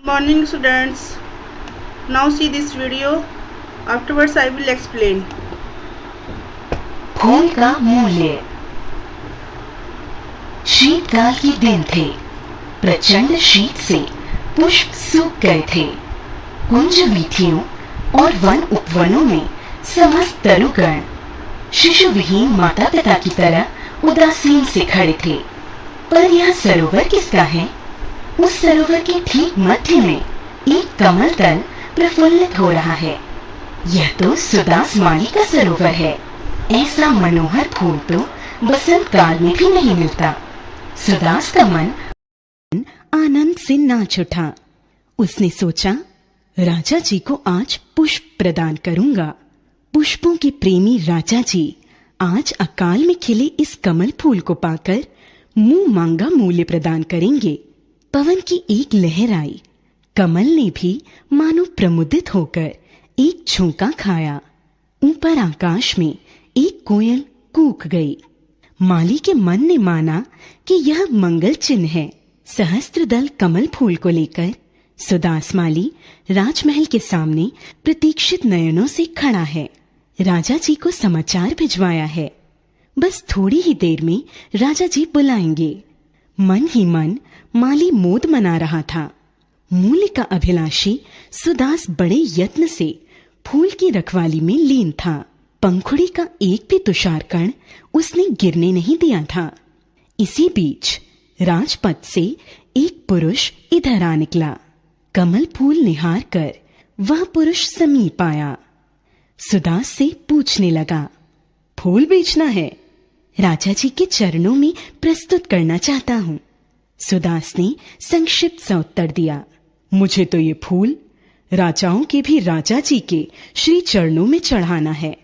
Morning students. Now see this video. Afterwards I will explain. फूल का मूल्य। शीतकाल के दिन थे। प्रचंड शीत से पुष्प सूख गए थे। कुंज वीथियों और वन उपवनों में समस्त तरुगण शिशु विहीन माता पिता की तरह उदासीन से खड़े थे। पर यह सरोवर किसका है? उस सरोवर के ठीक मध्य में एक कमल तल प्रफुल्लित हो रहा है। यह तो सुदास माली का सरोवर है। ऐसा मनोहर फूल तो बसंत काल में भी नहीं मिलता। सुदास का मन आनंद से नाच उठा। उसने सोचा, राजा जी को आज पुष्प प्रदान करूंगा। पुष्पों के प्रेमी राजा जी आज अकाल में खिले इस कमल फूल को पाकर मुंह मांगा मूल्य प्रदान करेंगे। पवन की एक लहर आई। कमल ने भी मानो प्रमुदित होकर एक झोंका खाया। ऊपर आकाश में एक कोयल कूक गई। माली के मन ने माना कि यह मंगल चिन्ह है। सहस्त्र दल कमल फूल को लेकर सुदास माली राजमहल के सामने प्रतीक्षित नयनों से खड़ा है। राजा जी को समाचार भिजवाया है। बस थोड़ी ही देर में राजा जी बुलाएंगे। मन ही मन माली मोद मना रहा था। मूल्य का अभिलाषी सुदास बड़े यत्न से फूल की रखवाली में लीन था। पंखुड़ी का एक भी तुषार कण उसने गिरने नहीं दिया था। इसी बीच राजपथ से एक पुरुष इधर आ निकला। कमल फूल निहार कर वह पुरुष समीप आया। सुदास से पूछने लगा, फूल बेचना है? राजा जी के चरणों में प्रस्तुत करना चाहता हूँ। सुदास ने संक्षिप्त सा उत्तर दिया, मुझे तो ये फूल राजाओं के भी राजा जी के श्री चरणों में चढ़ाना है।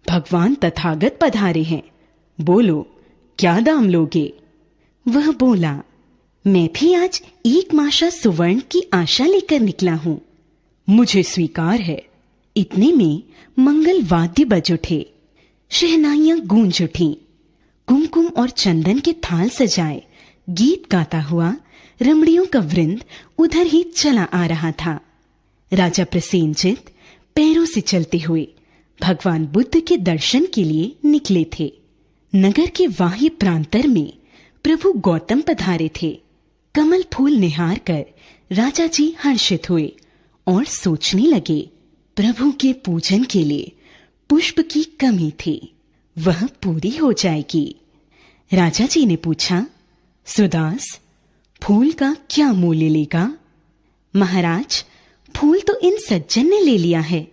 भगवान तथागत पधारे हैं। बोलो, क्या दाम लोगे? वह बोला, मैं भी आज एक माशा सुवर्ण की आशा लेकर निकला हूँ। मुझे स्वीकार है। इतने में मंगल वाद्य बज उठे। शहनाइयां गूंज उठी। कुमकुम और चंदन के थाल सजाए गीत गाता हुआ रमणियों का वृंद उधर ही चला आ रहा था। राजा प्रसेनजित पैरों से चलते हुए भगवान बुद्ध के दर्शन के लिए निकले थे। नगर के बाह्य प्रांतर में प्रभु गौतम पधारे थे। कमल फूल निहार कर राजा जी हर्षित हुए और सोचने लगे, प्रभु के पूजन के लिए पुष्प की कमी थी, वह पूरी हो जाएगी। राजा जी ने पूछा, सुदास, फूल का क्या मूल्य लेगा? महाराज, फूल तो इन सज्जन ने ले लिया है।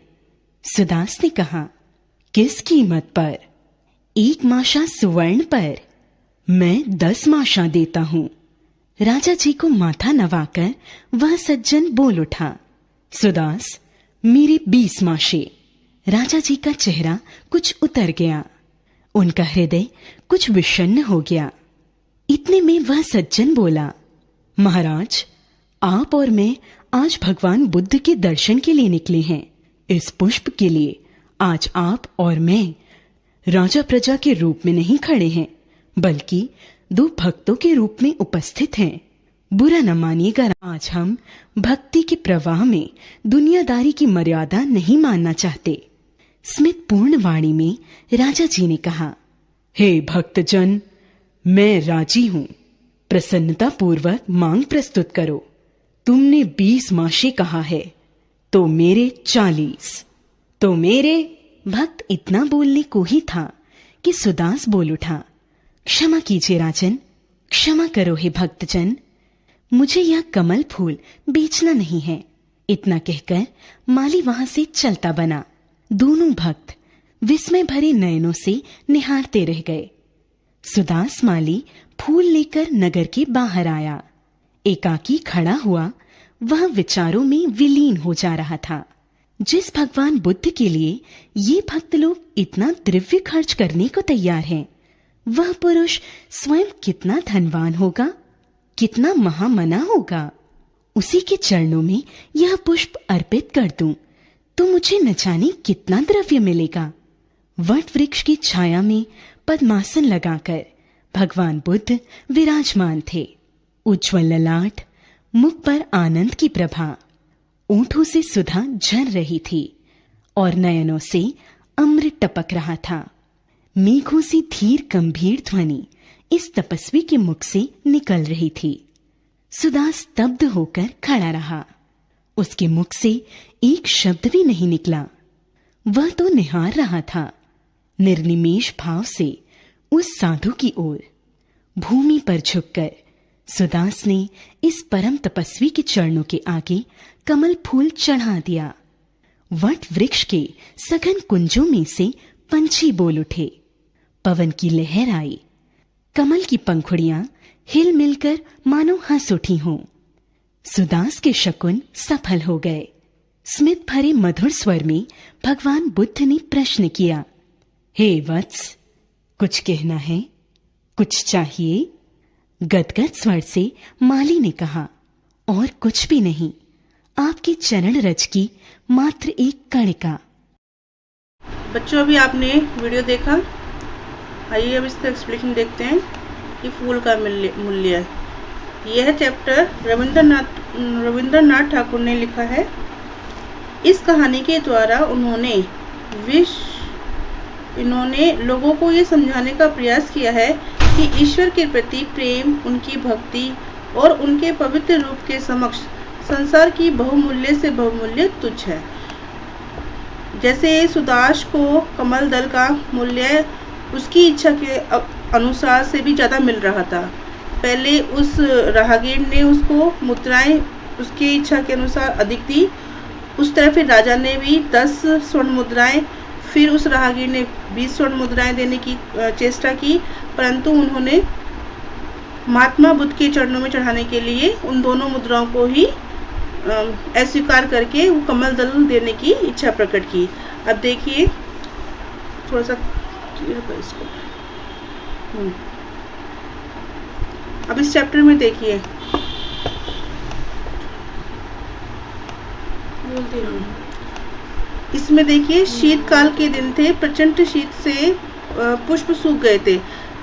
सुदास ने कहा, किस कीमत पर? 1 माशा सुवर्ण पर। मैं 10 माशा देता हूं। राजा जी को माथा नवाकर वह सज्जन बोल उठा, सुदास, मेरे 20 माशे। राजा जी का चेहरा कुछ उतर गया। उनका हृदय कुछ विषण्ण हो गया। इतने में वह सज्जन बोला, महाराज, आप और मैं आज भगवान बुद्ध के दर्शन के लिए निकले हैं। इस पुष्प के लिए आज आप और मैं राजा प्रजा के रूप में नहीं खड़े हैं, बल्कि 2 भक्तों के रूप में उपस्थित हैं। बुरा न मानिएगा, आज हम भक्ति के प्रवाह में दुनियादारी की मर्यादा नहीं मानना चाहते। स्मित पूर्ण वाणी में राजा जी ने कहा, हे भक्तजन, मैं राजी हूं। प्रसन्नता पूर्वक मांग प्रस्तुत करो। तुमने 20 माशे कहा है, तो मेरे 40। तो मेरे। भक्त इतना बोलने को ही था कि सुदास बोल उठा, क्षमा कीजिए राजन, क्षमा करो हे भक्तजन, मुझे यह कमल फूल बेचना नहीं है। इतना कहकर माली वहां से चलता बना। दोनों भक्त विस्मय भरे नयनों से निहारते रह गए। सुदास माली फूल लेकर नगर के बाहर आया। एकाकी खड़ा हुआ वह विचारों में विलीन हो जा रहा था। जिस भगवान बुद्ध के लिए ये भक्त लोग इतना द्रव्य खर्च करने को तैयार हैं, वह पुरुष स्वयं कितना धनवान होगा, कितना महामना होगा। उसी के चरणों में यह पुष्प अर्पित कर दूं तो मुझे न जाने कितना द्रव्य मिलेगा। वट वृक्ष की छाया में पद्मासन लगाकर भगवान बुद्ध विराजमान थे। उज्ज्वल ललाट, मुख पर आनंद की प्रभा, ओंठों से सुधा झर रही थी और नयनों से अमृत टपक रहा था। मेघों सी धीर गंभीर ध्वनि इस तपस्वी के मुख से निकल रही थी। सुधा स्तब्ध होकर खड़ा रहा। उसके मुख से एक शब्द भी नहीं निकला। वह तो निहार रहा था निर्निमेष भाव से उस साधु की ओर। भूमि पर झुककर सुदास ने इस परम तपस्वी के चरणों के आगे कमल फूल चढ़ा दिया। वट वृक्ष के सघन कुंजों में से पंछी बोल उठे। पवन की लहर आई। कमल की पंखुड़ियां हिल मिलकर मानो हंस उठी हों। सुदास के शकुन सफल हो गए। स्मित भरे मधुर स्वर में भगवान बुद्ध ने प्रश्न किया, हे वत्स, कुछ कहना है, कुछ चाहिए? गदगद स्वर से माली ने कहा, और कुछ भी नहीं, आपके चरण रज की मात्र एक कणिका। बच्चों, अभी आपने वीडियो देखा। आइए अब इसका एक्सप्लेनेशन देखते हैं कि फूल का मूल्य। यह चैप्टर रविंद्रनाथ ठाकुर ने लिखा है। इस कहानी के द्वारा इन्होंने लोगों को ये समझाने का प्रयास किया है कि ईश्वर के प्रति प्रेम, उनकी भक्ति और उनके पवित्र रूप के समक्ष संसार की बहुमूल्य से बहुमूल्य तुच्छ है। जैसे सुदास को कमल दल का मूल्य उसकी इच्छा के अनुसार से भी ज़्यादा मिल रहा था। पहले उस राहगीर ने उसको मुद्राएं उसकी इच्छा के अनुसार अधिक दी। उस तरह फिर राजा ने भी 10 स्वर्ण मुद्राएं, फिर उस राहगीर ने 20 स्वर्ण मुद्राएं देने की चेष्टा की, परंतु उन्होंने महात्मा बुद्ध के चरणों में चढ़ाने के लिए उन दोनों मुद्राओं को ही अस्वीकार करके वो कमल दल देने की इच्छा प्रकट की। अब देखिए, थोड़ा सा इसको अब इस चैप्टर में देखिए, इसमें देखिए शीतकाल के दिन थे। प्रचंड शीत से पुष्प सूख गए थे।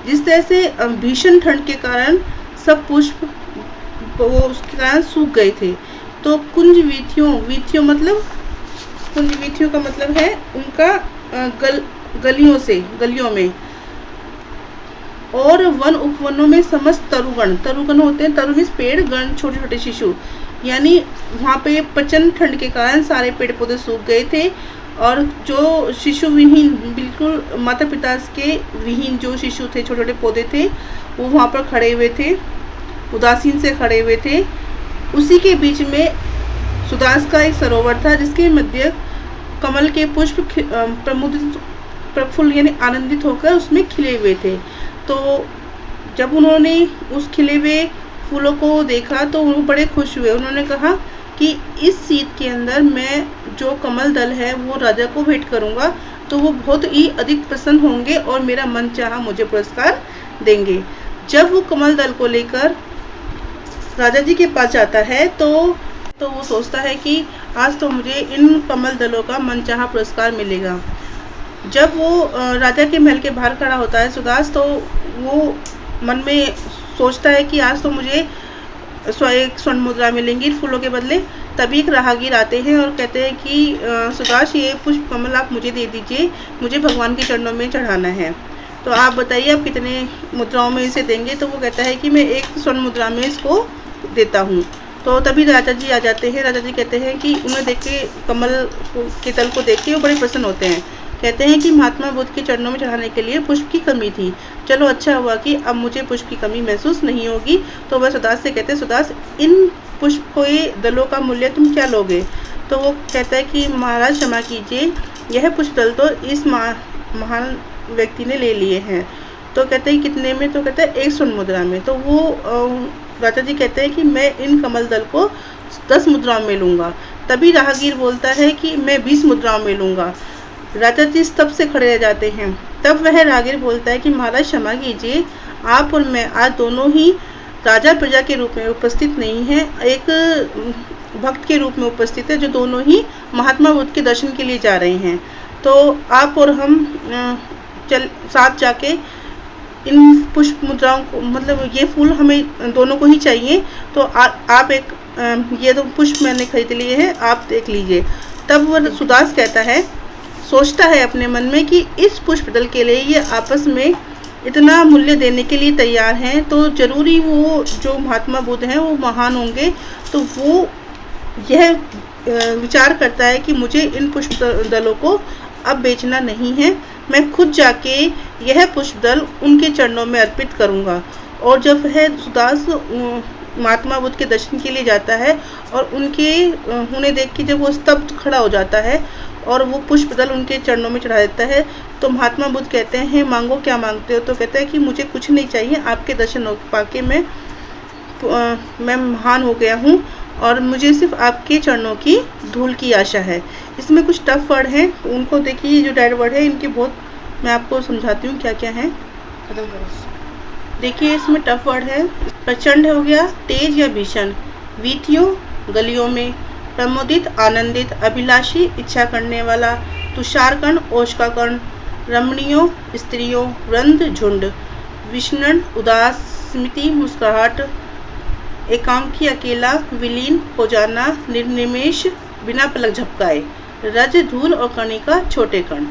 जिस तरह से भीषण ठंड के कारण सब पुष्प उसके कारण सूख गए थे, तो कुंज वीथियों का मतलब है उनका गलियों में और वन उपवनों में समस्त तरुगण होते हैं। तरुण पेड़, गण छोटे छोटे शिशु, यानी वहाँ पे प्रचंड ठंड के कारण सारे पेड़ पौधे सूख गए थे और जो शिशु विहीन, बिल्कुल माता पिता के विहीन जो शिशु थे, छोटे छोटे पौधे थे, वो वहाँ पर खड़े हुए थे, उदासीन से खड़े हुए थे। उसी के बीच में सुदास का एक सरोवर था जिसके मध्य कमल के पुष्प प्रफुल्ल यानी आनंदित होकर उसमें खिले हुए थे। तो जब उन्होंने उस खिले हुए फूलों को देखा तो वो बड़े खुश हुए। उन्होंने कहा कि इस शीत के अंदर मैं जो कमल दल है वो राजा को भेंट करूंगा, तो वो बहुत ही अधिक प्रसन्न होंगे और मेरा मन चाहा मुझे पुरस्कार देंगे। जब वो कमल दल को लेकर राजा जी के पास जाता है तो वो सोचता है कि आज तो मुझे इन कमल दलों का मनचाहा पुरस्कार मिलेगा। जब वो राजा के महल के बाहर खड़ा होता है सुदास, तो वो मन में सोचता है कि आज तो मुझे एक स्वर्ण मुद्रा मिलेंगी फूलों के बदले। तभी एक राहगीर आते हैं और कहते हैं कि सुदास, ये पुष्प कमल आप मुझे दे दीजिए, मुझे भगवान के चरणों में चढ़ाना है, तो आप बताइए आप कितने मुद्राओं में इसे देंगे। तो वो कहता है कि मैं 1 स्वर्ण मुद्रा में इसको देता हूँ। तो तभी राजा जी आ जाते हैं। राजा जी कहते हैं कि उन्हें देख के, कमल के तल को देख के वो बड़े प्रसन्न होते हैं। कहते हैं कि महात्मा बुद्ध के चरणों में चढ़ाने के लिए पुष्प की कमी थी, चलो अच्छा हुआ कि अब मुझे पुष्प की कमी महसूस नहीं होगी। तो वह सुदास से कहते हैं, सुदास, इन पुष्प के दलों का मूल्य तुम क्या लोगे? तो वो कहता है कि महाराज क्षमा कीजिए, यह पुष्प दल तो इस महान व्यक्ति ने ले लिए हैं। तो कहते हैं कितने में? तो कहते हैं 1 स्वर्ण मुद्रा में। तो वो राजा जी कहते हैं कि मैं इन कमल दल को 10 मुद्राओं में लूँगा। तभी राहगीर बोलता है कि मैं 20 मुद्राओं में लूँगा। राजा जी स्तब्ध से खड़े रह जाते हैं। तब वह राहगीर बोलता है कि महाराज क्षमा कीजिए, आप और मैं आज दोनों ही राजा प्रजा के रूप में उपस्थित नहीं हैं, एक भक्त के रूप में उपस्थित है, जो दोनों ही महात्मा बुद्ध के दर्शन के लिए जा रहे हैं। तो आप और हम साथ जाके इन पुष्प मुद्राओं को, मतलब ये फूल हमें दोनों को ही चाहिए, तो आप एक ये तो पुष्प मैंने खरीद लिए हैं, आप देख लीजिए। तब वह सुदास कहता है, सोचता है अपने मन में कि इस पुष्प दल के लिए ये आपस में इतना मूल्य देने के लिए तैयार हैं, तो जरूरी वो जो महात्मा बुद्ध हैं वो महान होंगे। तो वो यह विचार करता है कि मुझे इन पुष्प दलों को अब बेचना नहीं है, मैं खुद जाके यह पुष्प दल उनके चरणों में अर्पित करूंगा। और जब वह सुदास महात्मा बुद्ध के दर्शन के लिए जाता है और उनके उन्हें देख के जब वो स्तब्ध खड़ा हो जाता है और वो पुष्प दल उनके चरणों में चढ़ा देता है, तो महात्मा बुद्ध कहते हैं, मांगो क्या मांगते हो? तो कहता है कि मुझे कुछ नहीं चाहिए, आपके दर्शन पाके मैं महान हो गया हूँ और मुझे सिर्फ आपके चरणों की धूल की आशा है। इसमें कुछ टफ वर्ड हैं, उनको देखिए। ये जो डेड वर्ड है इनके बहुत, मैं आपको समझाती हूँ क्या क्या है। देखिए इसमें टफ वर्ड है। प्रचंड हो गया, तेज या भीषण। वीथियों, गलियों में। प्रमोदित, आनंदित। अभिलाषी, इच्छा करने वाला। तुषारकण, ओष्का कण। रमणीयों, स्त्रियों। वृंद, झुंड। विष्णन, उदास। स्मृति, मुस्कुराहट। एकांकी, अकेला। विलीन, हो जाना। निर्निमेष, बिना पलक झपकाए। रज, धूल और कणिका, छोटे कण।